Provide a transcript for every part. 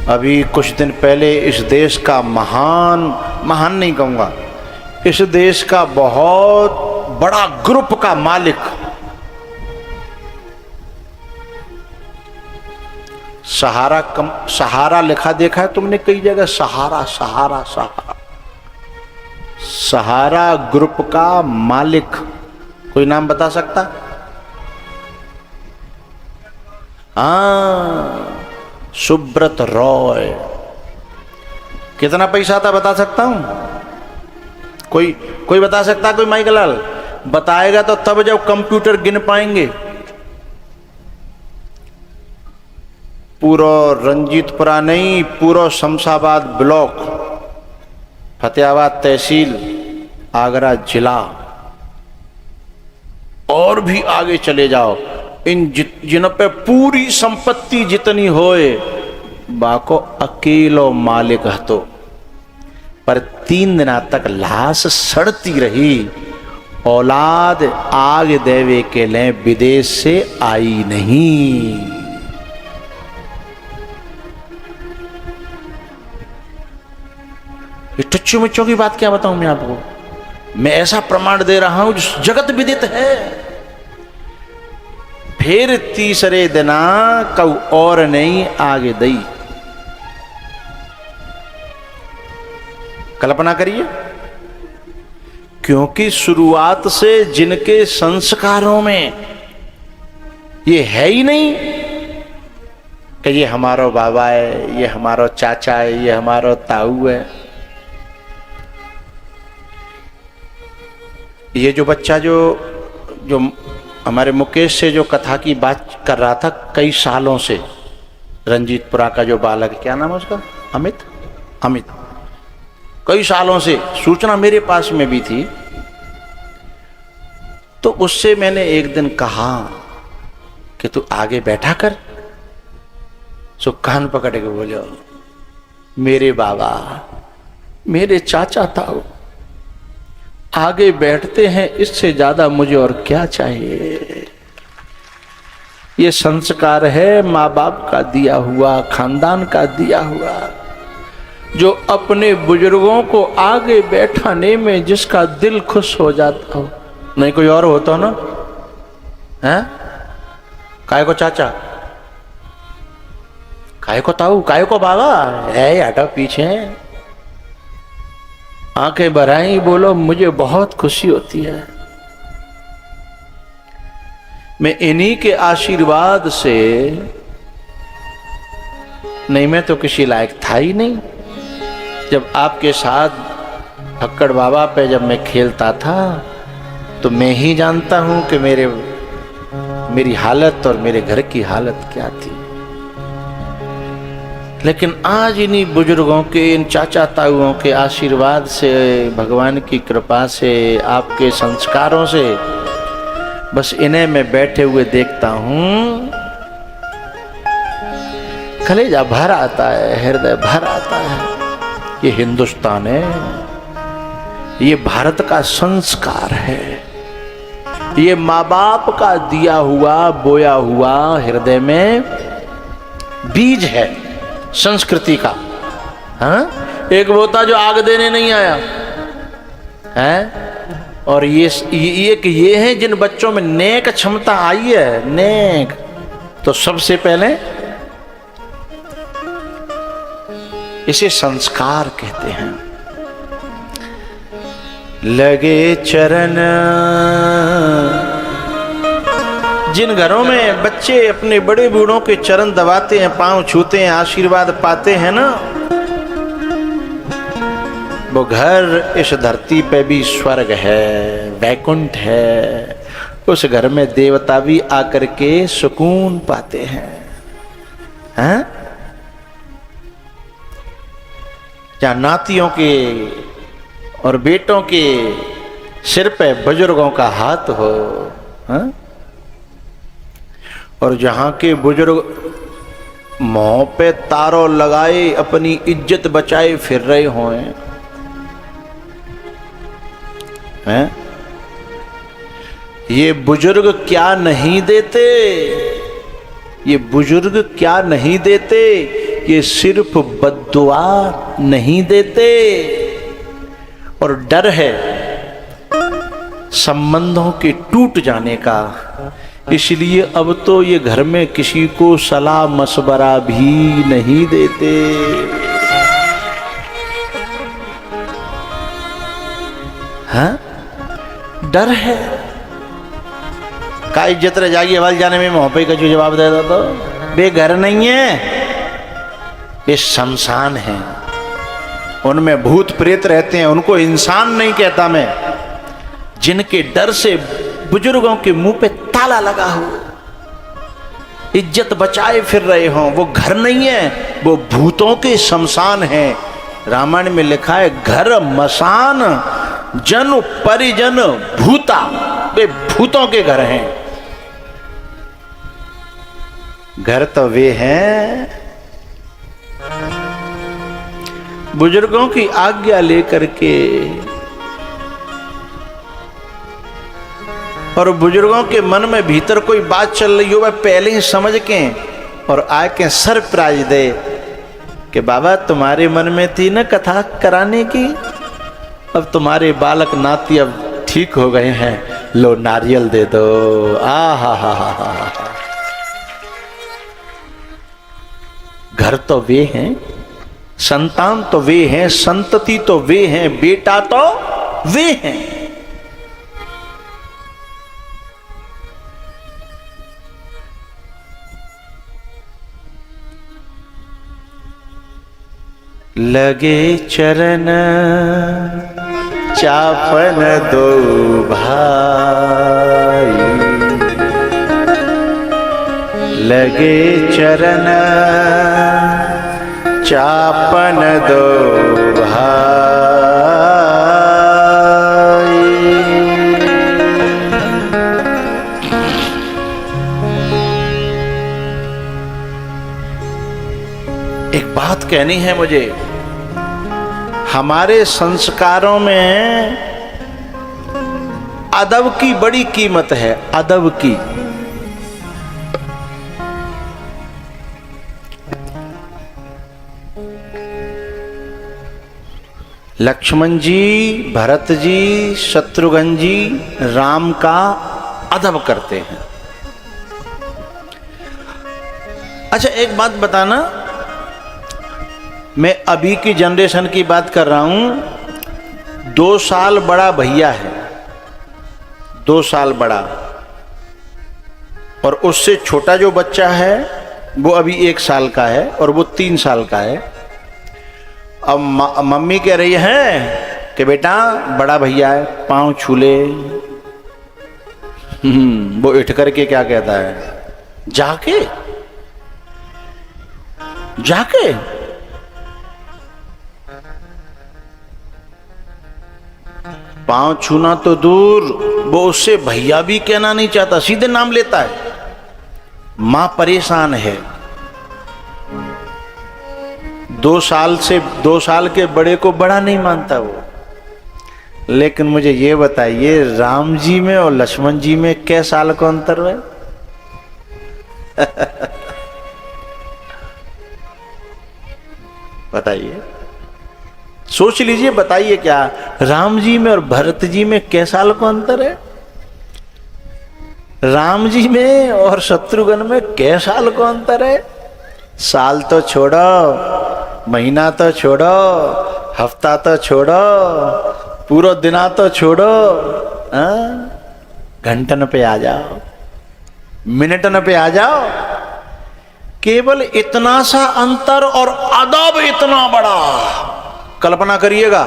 अभी कुछ दिन पहले इस देश का महान नहीं कहूँगा, इस देश का बहुत बड़ा ग्रुप का मालिक सहारा लिखा देखा है तुमने कई जगह, सहारा ग्रुप का मालिक कोई नाम बता सकता? हाँ, सुब्रत रॉय। कितना पैसा था बता सकता हूं? कोई बता सकता? कोई माइक लाल बताएगा तो तब जब कंप्यूटर गिन पाएंगे। पूरा रंजीतपुरा नहीं, पूरा शमशाबाद ब्लॉक, फतेहाबाद तहसील, आगरा जिला, और भी आगे चले जाओ, इन जिन पे पूरी संपत्ति जितनी होए बाको अकेलो मालिक हतो। पर 3 दिन तक लाश सड़ती रही, औलाद आग देवे के लिए विदेश से आई नहीं। ये टुच्चू मुच्चों की बात क्या बताऊं मैं आपको, मैं ऐसा प्रमाण दे रहा हूं जो जगत विदित है। फिर तीसरे दिना कऊ और नहीं आगे दई। कल्पना करिए, क्योंकि शुरुआत से जिनके संस्कारों में ये है ही नहीं कि ये हमारा बाबा है, ये हमारा चाचा है, ये हमारा ताऊ है। ये जो बच्चा जो हमारे मुकेश से जो कथा की बात कर रहा था कई सालों से, रंजीतपुरा का जो बालक, क्या नाम है उसका? अमित। कई सालों से सूचना मेरे पास में भी थी। तो उससे मैंने एक दिन कहा कि तू आगे बैठा कर। सो कान पकड़ के बोले, मेरे बाबा, मेरे चाचा ताऊ आगे बैठते हैं, इससे ज्यादा मुझे और क्या चाहिए। ये संस्कार है माँ बाप का दिया हुआ, खानदान का दिया हुआ, जो अपने बुजुर्गों को आगे बैठाने में जिसका दिल खुश हो जाता हो। नहीं कोई और होता ना, हैं? काय को चाचा, काय को ताऊ, काय को बाबा, है हटा पीछे, आंखें भराई, बोलो मुझे बहुत खुशी होती है। मैं इन्हीं के आशीर्वाद से, नहीं मैं तो किसी लायक था ही नहीं। जब आपके साथ फक्कड़ बाबा पे जब मैं खेलता था तो मैं ही जानता हूं कि मेरी हालत और मेरे घर की हालत क्या थी। लेकिन आज इन्हीं बुजुर्गों के, इन चाचा ताऊओं के आशीर्वाद से, भगवान की कृपा से, आपके संस्कारों से, बस इन्हें मैं बैठे हुए देखता हूं, कलेजा भर आता है, हृदय भर आता है। ये हिंदुस्तान है, ये भारत का संस्कार है, ये माँ बाप का दिया हुआ, बोया हुआ हृदय में बीज है संस्कृति का। हाँ, एक वो था जो आग देने नहीं आया है, और ये हैं जिन बच्चों में नेक क्षमता आई है, नेक। तो सबसे पहले इसे संस्कार कहते हैं। लगे चरण, जिन घरों में बच्चे अपने बड़े बूढ़ों के चरण दबाते हैं, पांव छूते हैं, आशीर्वाद पाते हैं ना, वो घर इस धरती पे भी स्वर्ग है, वैकुंठ है। उस घर में देवता भी आकर के सुकून पाते हैं। हैं? जहाँ नातियों के और बेटों के सिर पे बुजुर्गों का हाथ हो, हैं? और जहाँ के बुजुर्ग मुंह पे तारों लगाए अपनी इज्जत बचाए फिर रहे हों, हैं? ये बुजुर्ग क्या नहीं देते, ये बुजुर्ग क्या नहीं देते ये सिर्फ बद्दुआ नहीं देते। और डर है संबंधों के टूट जाने का, इसलिए अब तो ये घर में किसी को सलाह मशवरा भी नहीं देते। हाँ, डर है। का इज्जत रह जाएगी हवाल जाने में, मोहब्बत का जो जवाब देता तो बे घर नहीं है, ये शमशान है, उनमें भूत प्रेत रहते हैं, उनको इंसान नहीं कहता मैं। जिनके डर से बुजुर्गों के मुंह पे ताला लगा हो, इज्जत बचाए फिर रहे हो, वो घर नहीं है, वो भूतों के शमशान है। रामायण में लिखा है घर मसान जन परिजन भूता, वे भूतों के घर हैं। घर तो वे हैं बुजुर्गों की आज्ञा लेकर के, और बुजुर्गों के मन में भीतर कोई बात चल रही हो, वह पहले ही समझ के और आके सरप्राइज दे कि बाबा तुम्हारे मन में थी ना कथा कराने की, अब तुम्हारे बालक नाती अब ठीक हो गए हैं, लो नारियल दे दो। आ हा। घर तो वे हैं, संतान तो वे हैं, संतति तो वे हैं, बेटा तो वे हैं। लगे चरण चापन दो भाई, लगे चरण चापन दो भाई। एक बात कहनी है मुझे, हमारे संस्कारों में अदब की बड़ी कीमत है, अदब की। लक्ष्मण जी, भरत जी, शत्रुघ्न जी राम का अदब करते हैं। अच्छा एक बात बताना, मैं अभी की जनरेशन की बात कर रहा हूं। 2 साल बड़ा भैया है, 2 साल बड़ा, और उससे छोटा जो बच्चा है वो अभी 1 साल का है और वो 3 साल का है। अब मम्मी कह रही है कि बेटा बड़ा भैया है, पांव छू ले। वो उठ करके क्या कहता है, जाके जाके पांव छूना तो दूर, वो उससे भैया भी कहना नहीं चाहता, सीधे नाम लेता है। मां परेशान है। 2 साल के बड़े को बड़ा नहीं मानता वो। लेकिन मुझे ये बताइए, राम जी में और लक्ष्मण जी में कै साल का अंतर है? बताइए, सोच लीजिए, बताइए क्या राम जी में और भरत जी में कै साल का अंतर है? राम जी में और शत्रुघ्न में कै साल का अंतर है? साल तो छोड़ो, महीना तो छोड़ो, हफ्ता तो छोड़ो, पूरा दिना तो छोड़ो, घंटन पे आ जाओ, मिनटन पे आ जाओ। केवल इतना सा अंतर और अदब इतना बड़ा। कल्पना करिएगा,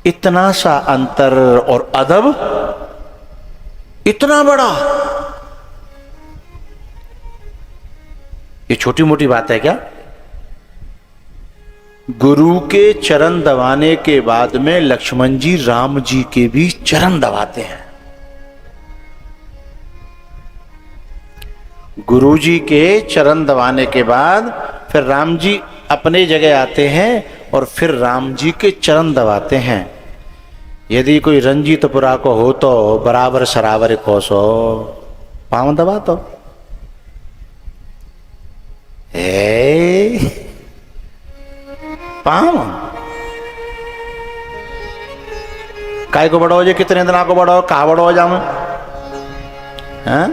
इतना सा अंतर और अदब इतना बड़ा। ये छोटी मोटी बात है क्या? गुरु के चरण दबाने के बाद में लक्ष्मण जी राम जी के भी चरण दबाते हैं। गुरु जी के चरण दबाने के बाद फिर राम जी अपने जगह आते हैं और फिर राम जी के चरण दबाते हैं। यदि कोई रंजीतपुरा को हो तो बराबर सरावर कोसो पांव दबा तो। ए पाम काय को बढ़ाओ जे कितने दिन को बढ़ाओ कहा बढ़ाओ जाम हैं?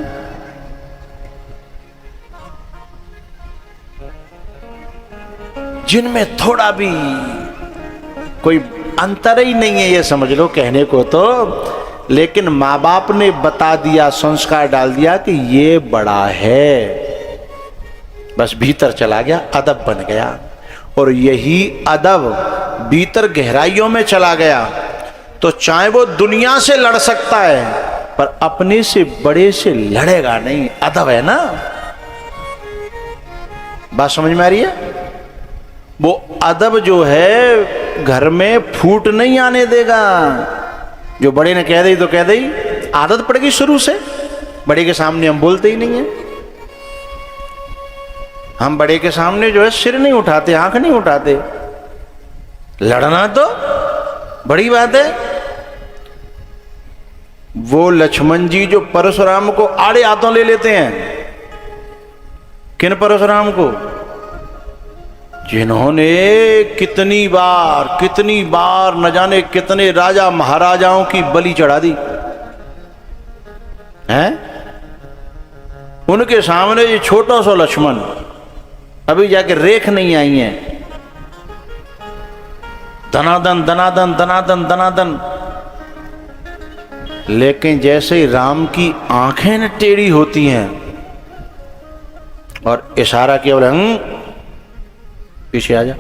जिनमें थोड़ा भी कोई अंतर ही नहीं है, ये समझ लो कहने को तो, लेकिन माँ बाप ने बता दिया, संस्कार डाल दिया कि ये बड़ा है, बस भीतर चला गया, अदब बन गया। और यही अदब भीतर गहराइयों में चला गया तो चाहे वो दुनिया से लड़ सकता है पर अपने से बड़े से लड़ेगा नहीं। अदब है ना, बात समझ में आ रही है? वो अदब जो है घर में फूट नहीं आने देगा। जो बड़े ने कह दी तो कह दी, आदत पड़ गई शुरू से, बड़े के सामने हम बोलते ही नहीं है। हम बड़े के सामने जो है सिर नहीं उठाते, आंख नहीं उठाते। लड़ना तो बड़ी बात है। वो लक्ष्मण जी जो परशुराम को आड़े हाथों ले लेते हैं, किन परशुराम को? जिन्होंने कितनी बार न जाने कितने राजा महाराजाओं की बलि चढ़ा दी हैं, उनके सामने ये छोटा सा लक्ष्मण, अभी जाके रेख नहीं आई है, दनादन दनादन दनादन दनादन। लेकिन जैसे ही राम की आंखें न टेढ़ी होती हैं और इशारा किया, बोले पीछे आ जा।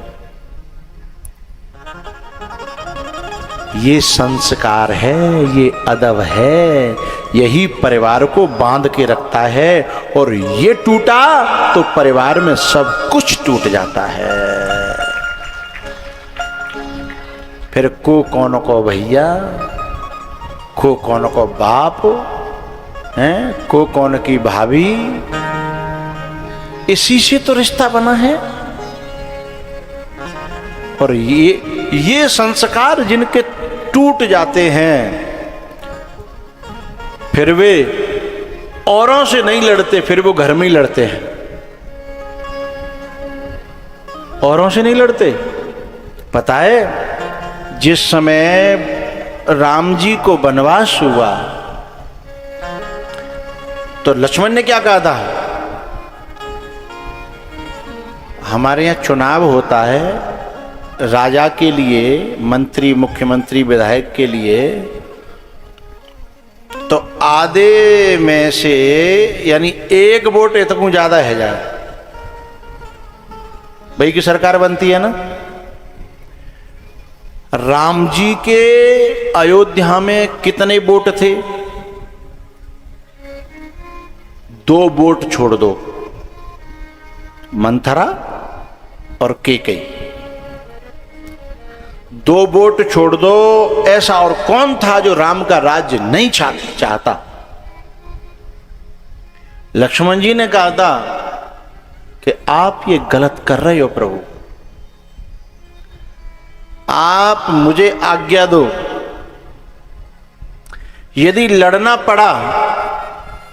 ये संस्कार है, ये अदब है, यही परिवार को बांध के रखता है। और ये टूटा तो परिवार में सब कुछ टूट जाता है। फिर को कौन को भैया, को कौन को बाप हैं, को कौन की भाभी, इसी से तो रिश्ता बना है। और ये संस्कार जिनके टूट जाते हैं, फिर वे औरों से नहीं लड़ते, फिर वो घर में ही लड़ते हैं। औरों से नहीं लड़ते। पता है जिस समय राम जी को वनवास हुआ तो लक्ष्मण ने क्या कहा था? हमारे यहां चुनाव होता है राजा के लिए, मंत्री, मुख्यमंत्री, विधायक के लिए, तो आधे में से यानी एक वोट इतना ज्यादा है जाए भाई की सरकार बनती है ना। राम जी के अयोध्या में कितने वोट थे? 2 वोट छोड़ दो, मंथरा और केकई। 2 वोट छोड़ दो। ऐसा और कौन था जो राम का राज्य नहीं चाहता? लक्ष्मण जी ने कहा था कि आप ये गलत कर रहे हो प्रभु, आप मुझे आज्ञा दो, यदि लड़ना पड़ा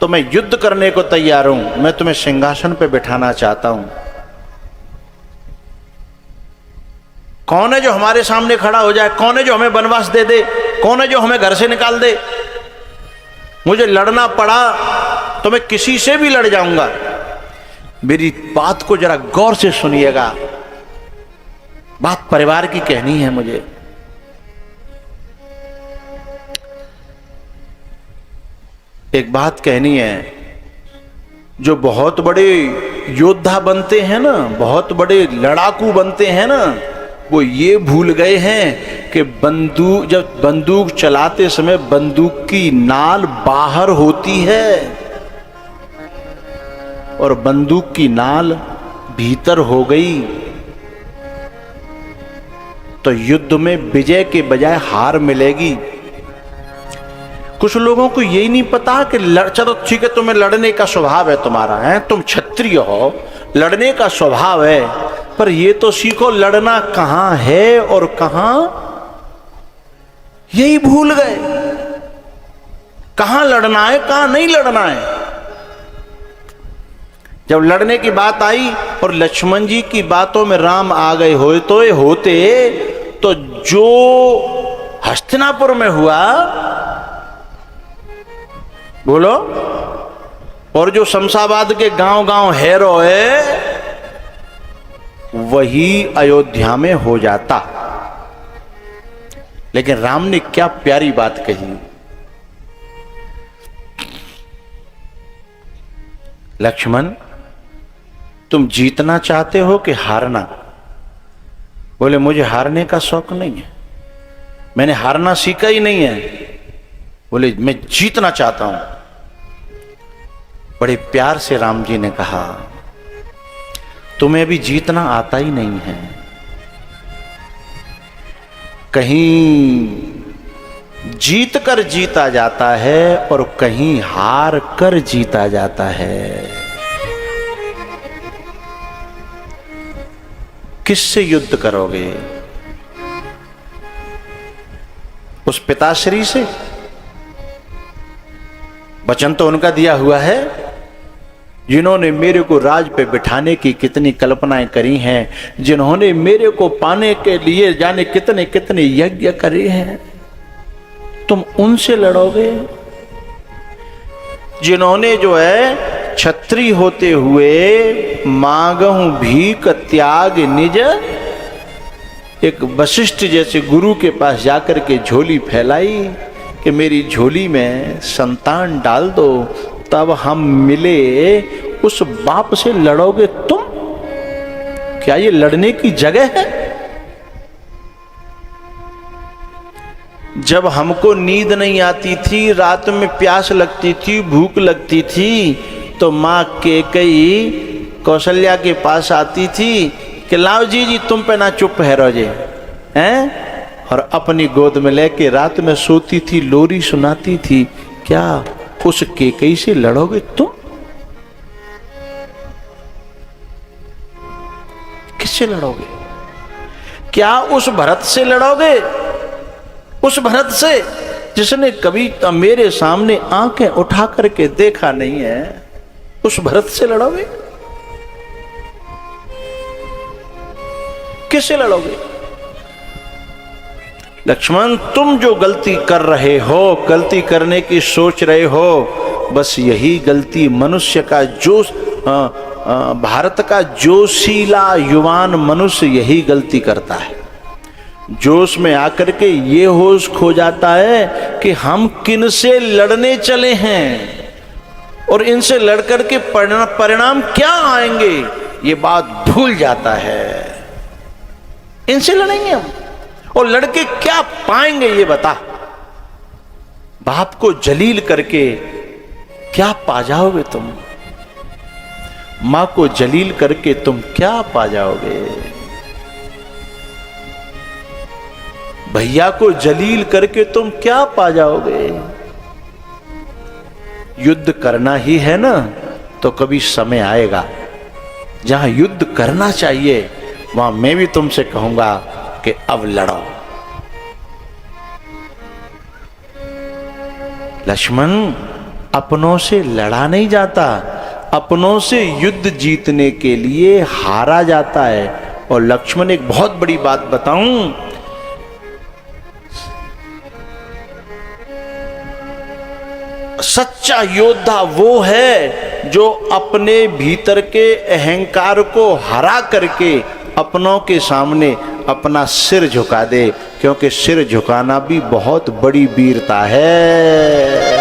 तो मैं युद्ध करने को तैयार हूं, मैं तुम्हें सिंहासन पे बिठाना चाहता हूं। कौन है जो हमारे सामने खड़ा हो जाए? कौन है जो हमें वनवास दे दे? कौन है जो हमें घर से निकाल दे? मुझे लड़ना पड़ा तो मैं किसी से भी लड़ जाऊंगा। मेरी बात को जरा गौर से सुनिएगा, बात परिवार की कहनी है मुझे। एक बात कहनी है, जो बहुत बड़े योद्धा बनते हैं ना, बहुत बड़े लड़ाकू बनते हैं ना, वो ये भूल गए हैं कि जब बंदूक चलाते समय बंदूक की नाल बाहर होती है और बंदूक की नाल भीतर हो गई तो युद्ध में विजय के बजाय हार मिलेगी। कुछ लोगों को यही नहीं पता कि चलो ठीक है, तुम्हें लड़ने का स्वभाव है, तुम्हारा है, तुम क्षत्रिय हो, लड़ने का स्वभाव है, पर ये तो सीखो लड़ना कहां है और कहां, यही भूल गए। कहां लड़ना है, कहां नहीं लड़ना है। जब लड़ने की बात आई और लक्ष्मण जी की बातों में राम आ गए होते तो जो हस्तिनापुर में हुआ, बोलो, और जो शमशाबाद के गांव गांव हैरो है, वही अयोध्या में हो जाता। लेकिन राम ने क्या प्यारी बात कही, लक्ष्मण तुम जीतना चाहते हो कि हारना? बोले मुझे हारने का शौक नहीं है, मैंने हारना सीखा ही नहीं है। बोले मैं जीतना चाहता हूं। बड़े प्यार से राम जी ने कहा तुम्हें अभी जीतना आता ही नहीं है, कहीं जीत कर जीता जाता है और कहीं हार कर जीता जाता है। किससे युद्ध करोगे? उस पिताश्री से? वचन तो उनका दिया हुआ है, जिन्होंने मेरे को राज पे बिठाने की कितनी कल्पनाएं करी हैं, जिन्होंने मेरे को पाने के लिए जाने कितने कितने यज्ञ करे हैं। तुम उनसे लड़ोगे जिन्होंने जो है छत्री होते हुए मांगहूं भीख त्याग निज, एक वशिष्ठ जैसे गुरु के पास जाकर के झोली फैलाई कि मेरी झोली में संतान डाल दो, तब हम मिले। उस बाप से लड़ोगे तुम? क्या ये लड़ने की जगह है? जब हमको नींद नहीं आती थी, रात में प्यास लगती थी, भूख लगती थी, तो माँ कैकेयी कौशल्या के पास आती थी कि लाओ जी तुम पे ना चुप है रोजे हैं, और अपनी गोद में लेके रात में सोती थी, लोरी सुनाती थी। क्या उस कैकेयी से लड़ोगे तुम? किससे लड़ोगे? क्या उस भरत से लड़ोगे? उस भरत से जिसने कभी मेरे सामने आंखें उठा करके देखा नहीं है, उस भरत से लड़ोगे? किससे लड़ोगे? लक्ष्मण तुम जो गलती कर रहे हो, गलती करने की सोच रहे हो, बस यही गलती मनुष्य का जो भारत का जोशीला युवान मनुष्य यही गलती करता है। जोश में आकर के ये होश खो जाता है कि हम किन से लड़ने चले हैं और इनसे लड़कर के परिणाम क्या आएंगे, ये बात भूल जाता है। इनसे लड़ेंगे हम और लड़के क्या पाएंगे ये बता। बाप को जलील करके क्या पा जाओगे तुम? मां को जलील करके तुम क्या पा जाओगे? भैया को जलील करके तुम क्या पा जाओगे? युद्ध करना ही है ना, तो कभी समय आएगा जहां युद्ध करना चाहिए, वहां मैं भी तुमसे कहूंगा कि अब लड़ो। लक्ष्मण अपनों से लड़ा नहीं जाता, अपनों से युद्ध जीतने के लिए हारा जाता है। और लक्ष्मण एक बहुत बड़ी बात बताऊं, सच्चा योद्धा वो है जो अपने भीतर के अहंकार को हरा करके अपनों के सामने अपना सिर झुका दे, क्योंकि सिर झुकाना भी बहुत बड़ी वीरता है।